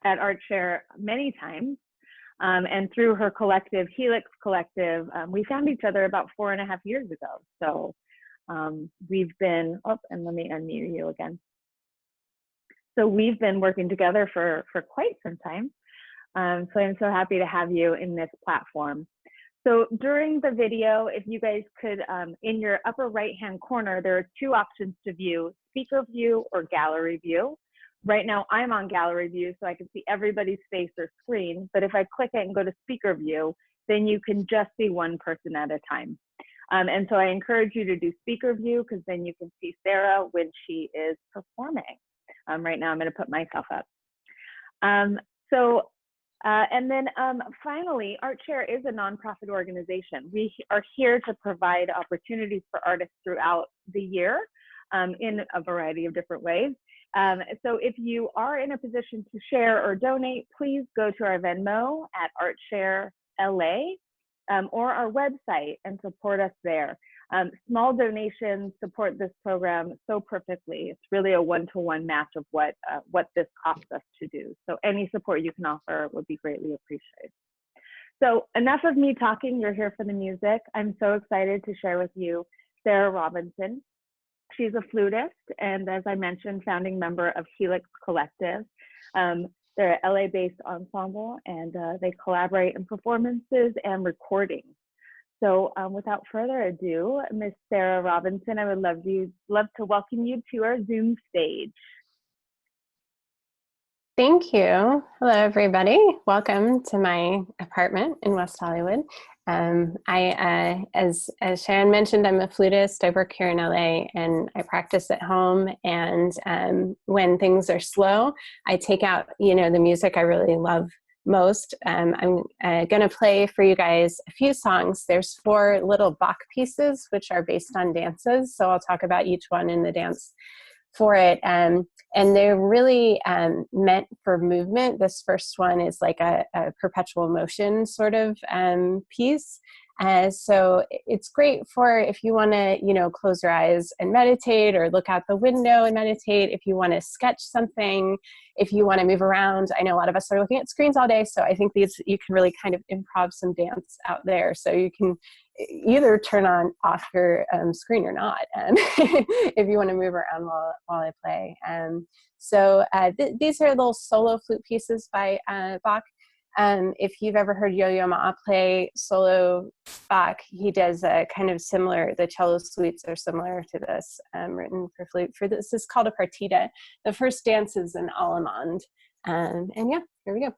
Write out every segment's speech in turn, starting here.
at ArtShare many times. And through her collective, Helix Collective, we found each other about 4.5 years ago. So we've been, oh, and let me unmute you again. So we've been working together for quite some time. So I'm so happy to have you in this platform. So during the video, if you guys could, in your upper right-hand corner, there are 2 options to view, speaker view or gallery view. Right now I'm on gallery view, so I can see everybody's face or screen, but if I click it and go to speaker view, then you can just see one person at a time. And so I encourage you to do speaker view, because then you can see Sarah when she is performing. Right now I'm going to put myself up. And then finally, ArtShare is a nonprofit organization. We are here to provide opportunities for artists throughout the year in a variety of different ways. So if you are in a position to share or donate, please go to our Venmo at ArtShare LA or our website and support us there. Small donations support this program so perfectly. It's really a one-to-one match of what this costs us to do. So any support you can offer would be greatly appreciated. So enough of me talking, you're here for the music. I'm so excited to share with you Sarah Robinson. She's a flutist, and as I mentioned, founding member of Helix Collective. They're an LA-based ensemble, and they collaborate in performances and recordings. So without further ado, Miss Sarah Robinson, I would love to welcome you to our Zoom stage. Thank you. Hello, everybody. Welcome to my apartment in West Hollywood. As Sharon mentioned, I'm a flutist. I work here in LA and I practice at home. And when things are slow, I take out, the music I really love most. I'm going to play for you guys a few songs. There's 4 little Bach pieces, which are based on dances. So I'll talk about each one in the dance for it. And they're really meant for movement. This first one is like a perpetual motion sort of piece. So it's great for if you want to, close your eyes and meditate, or look out the window and meditate. If you want to sketch something, if you want to move around. I know a lot of us are looking at screens all day, so I think you can really kind of improv some dance out there. So you can either turn off your screen or not, if you want to move around while I play. So these are little solo flute pieces by Bach. If you've ever heard Yo-Yo Ma play solo Bach, he does a kind of similar, the cello suites are similar to this, written for flute. For this is called a partita. The first dance is an allemande. And yeah, here we go.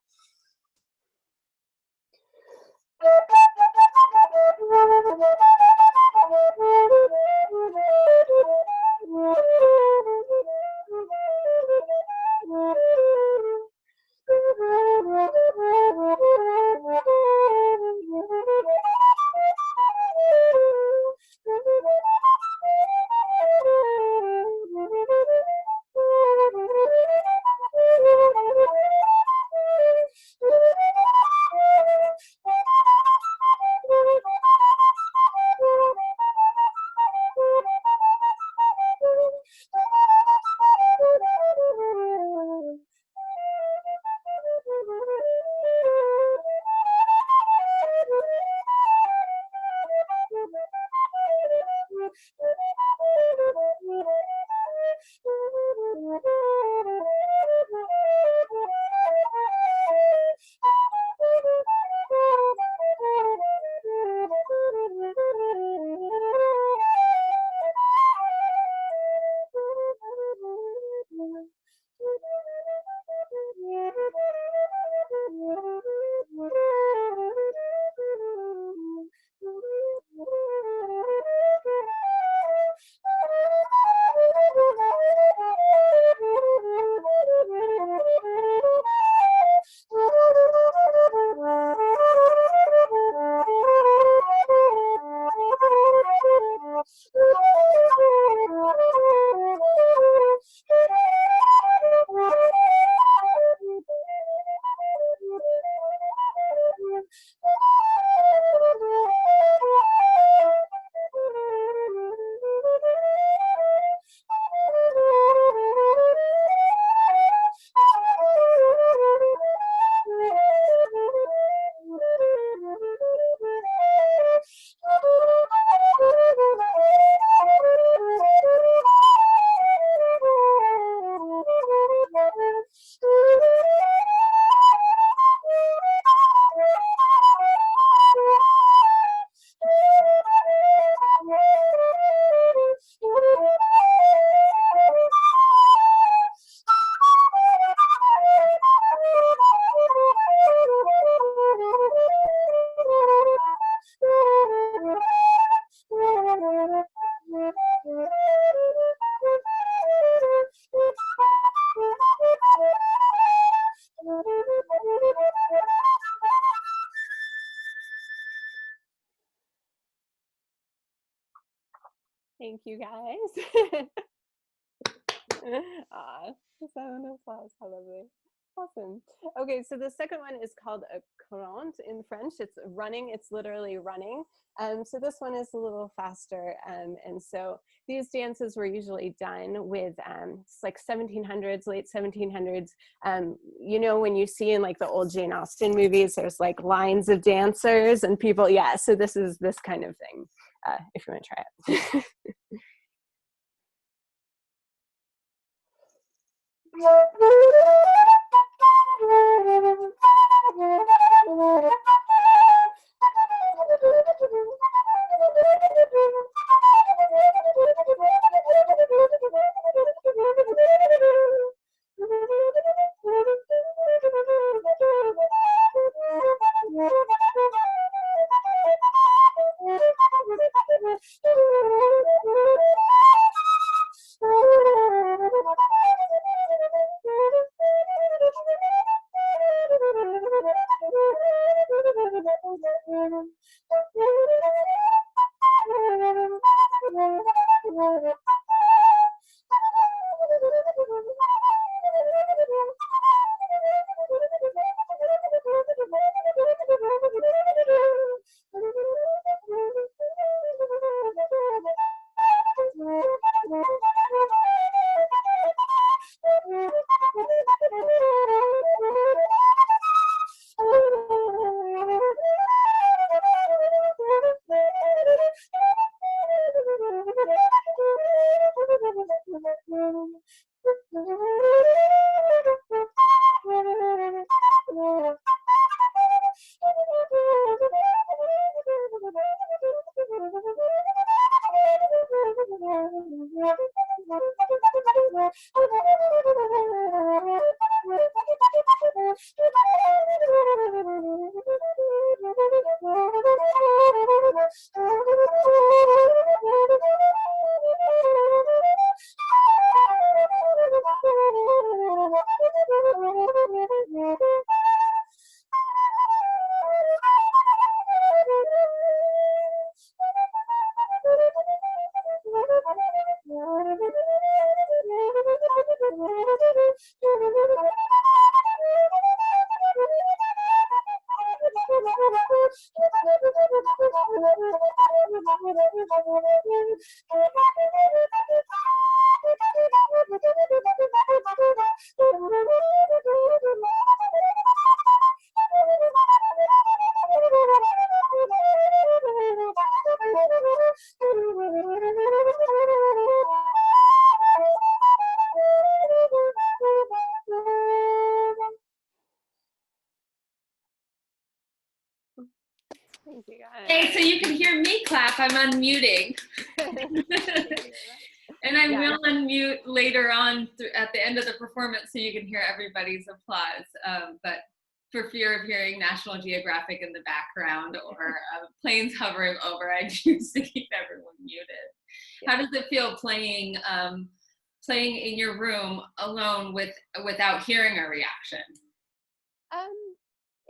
Thank you guys. Just an applause. How lovely. Awesome. Okay, so the second one is called acclaimed in French. It's running. It's literally running. So this one is a little faster. And so these dances were usually done with like 1700s, late 1700s. You know, when you see in like the old Jane Austen movies, there's like lines of dancers and people. Yeah, so this is this kind of thing, if you want to try it. Thank you guys. Hey, so you can hear me clap. I'm unmuting. And I will unmute later on at the end of the performance so you can hear everybody's applause. But for fear of hearing National Geographic in the background or planes hovering over, I choose to keep everyone muted. How does it feel playing in your room alone without hearing a reaction?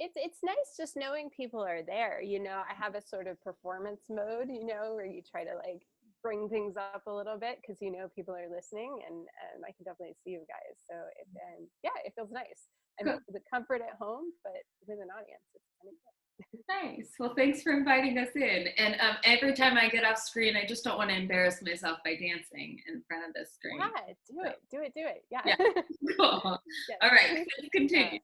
It's nice just knowing people are there. You know, I have a sort of performance mode, you know, where you try to like bring things up a little bit because you know people are listening, and I can definitely see you guys. So yeah, it feels nice. I mean, the comfort at home, but with an audience, it's kind of good. Nice. Well, thanks for inviting us in. And every time I get off screen, I just don't want to embarrass myself by dancing in front of this screen. Yeah, do it. Yeah. Cool. Yes. All right, let's continue.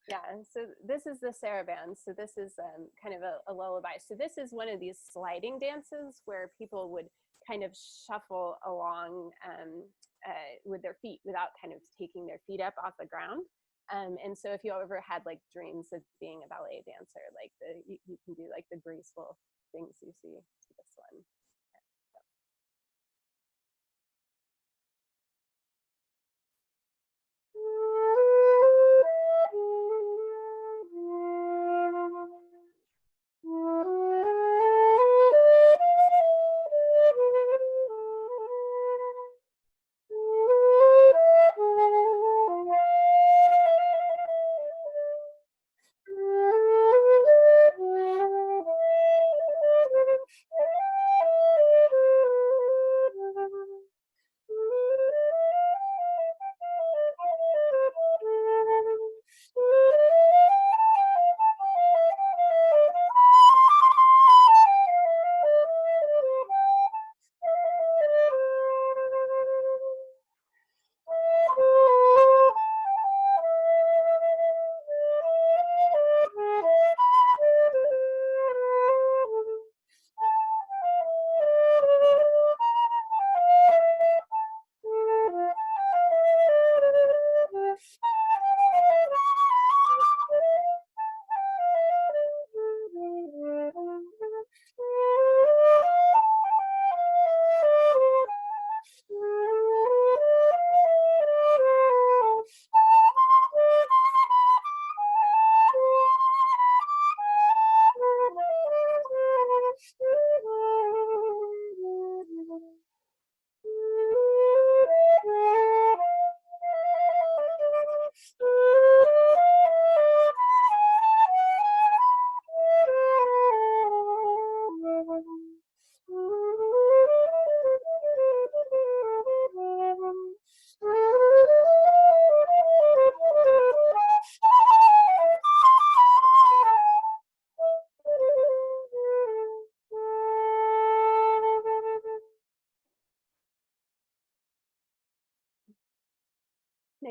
Yeah, so this is the saraband. So this is kind of a lullaby. So this is one of these sliding dances where people would kind of shuffle along with their feet without kind of taking their feet up off the ground. And so if you ever had like dreams of being a ballet dancer, like you can do like the graceful things you see to this one.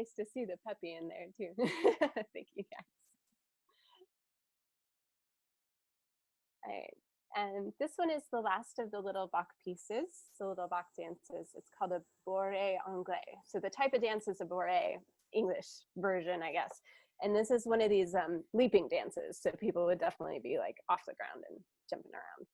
nice to see the puppy in there too. Thank you guys. All right. And this one is the last of the little Bach pieces, the little Bach dances. It's called a bourrée anglais. So the type of dance is a bourrée, English version, I guess. And this is one of these leaping dances. So people would definitely be like off the ground and jumping around.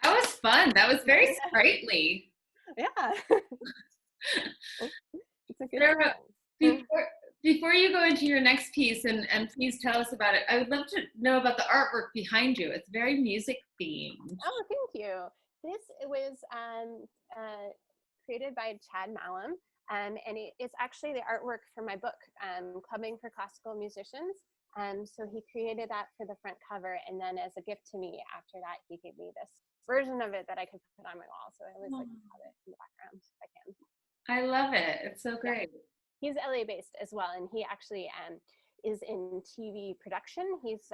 That was fun. That was very sprightly. Yeah. It's a good Sarah, time. before you go into your next piece, and please tell us about it, I would love to know about the artwork behind you. It's very music themed. Oh, thank you. This was created by Chad Malum, and it's actually the artwork for my book, Clubbing for Classical Musicians. So he created that for the front cover, and then as a gift to me after that, he gave me this version of it that I could put on my wall. So I always like to have it in the background if I can. I love it. It's so great. Yeah. He's LA based as well, and he actually is in TV production. He's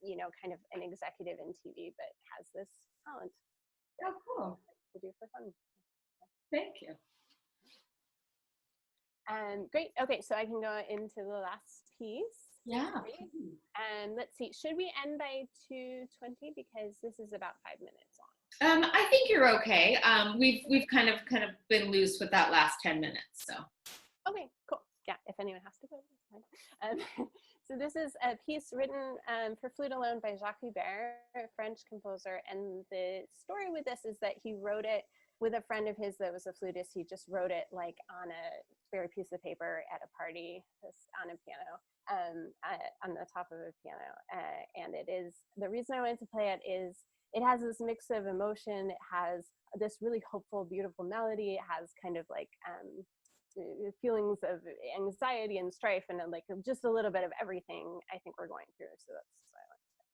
you know, kind of an executive in TV, but has this talent. Oh, cool. To do for fun. Thank you. Great. Okay, so I can go into the last piece. Yeah. And let's see, should we end by 2:20 because this is about 5 minutes long? I think you're okay. We've kind of been loose with that last 10 minutes. So. Okay, cool. Yeah, if anyone has to go, that's fine. So this is a piece written for flute alone by Jacques Hubert, a French composer. And the story with this is that he wrote it with a friend of his that was a flutist. He just wrote it like on a spare piece of paper at a party, just on a piano, on the top of a piano. And it is, the reason I wanted to play it is it has this mix of emotion. It has this really hopeful, beautiful melody. It has kind of like feelings of anxiety and strife and like just a little bit of everything I think we're going through. So that's why I like to say.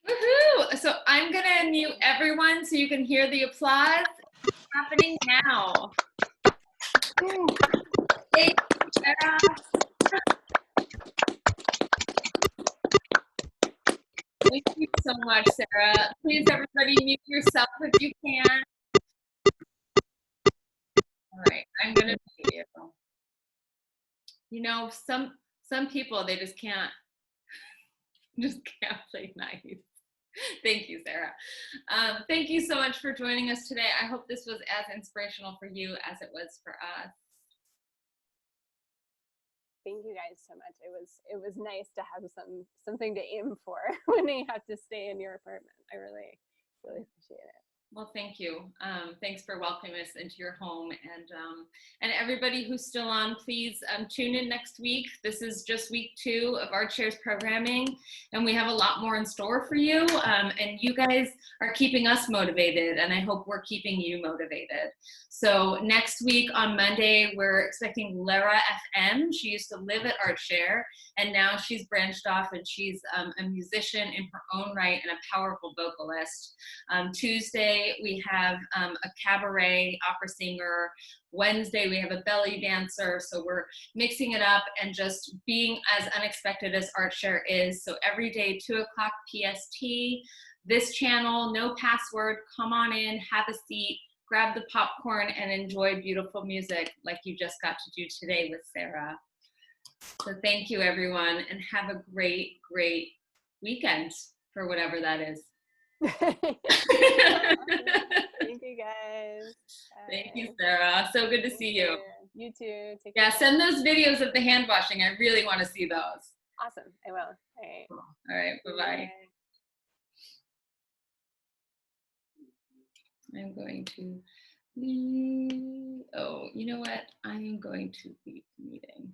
Woohoo! So I'm gonna mute everyone so you can hear the applause happening now. Thank you, Sarah. Thank you so much, Sarah. Please, everybody, mute yourself if you can. All right, I'm gonna mute you. You know, some people, they just can't play nice. Thank you, Sarah. Thank you so much for joining us today. I hope this was as inspirational for you as it was for us. Thank you guys so much. It was nice to have something to aim for when you have to stay in your apartment. I really appreciate it. Well, thank you. Thanks for welcoming us into your home, and everybody who's still on, please tune in next week. This is just week 2 of Art Share's programming, and we have a lot more in store for you. And you guys are keeping us motivated, and I hope we're keeping you motivated. So next week on Monday, we're expecting Lara FM. She used to live at Art Share, and now she's branched off, and she's a musician in her own right and a powerful vocalist. Tuesday, we have a cabaret opera singer. Wednesday, we have a belly dancer. So we're mixing it up and just being as unexpected as Art Share is. So every day, 2 o'clock PST, this channel, no password, come on in, have a seat, grab the popcorn, and enjoy beautiful music like you just got to do today with Sarah. So thank you, everyone, and have a great, great weekend for whatever that is. Thank you guys. Thank you, Sarah. So good to see you. You too. Take Yeah, care. send those videos of the hand washing. I really want to see those. Awesome. I will. All right. All right. Bye-bye. I'm going to leave. Oh, you know what? I am going to leave the meeting.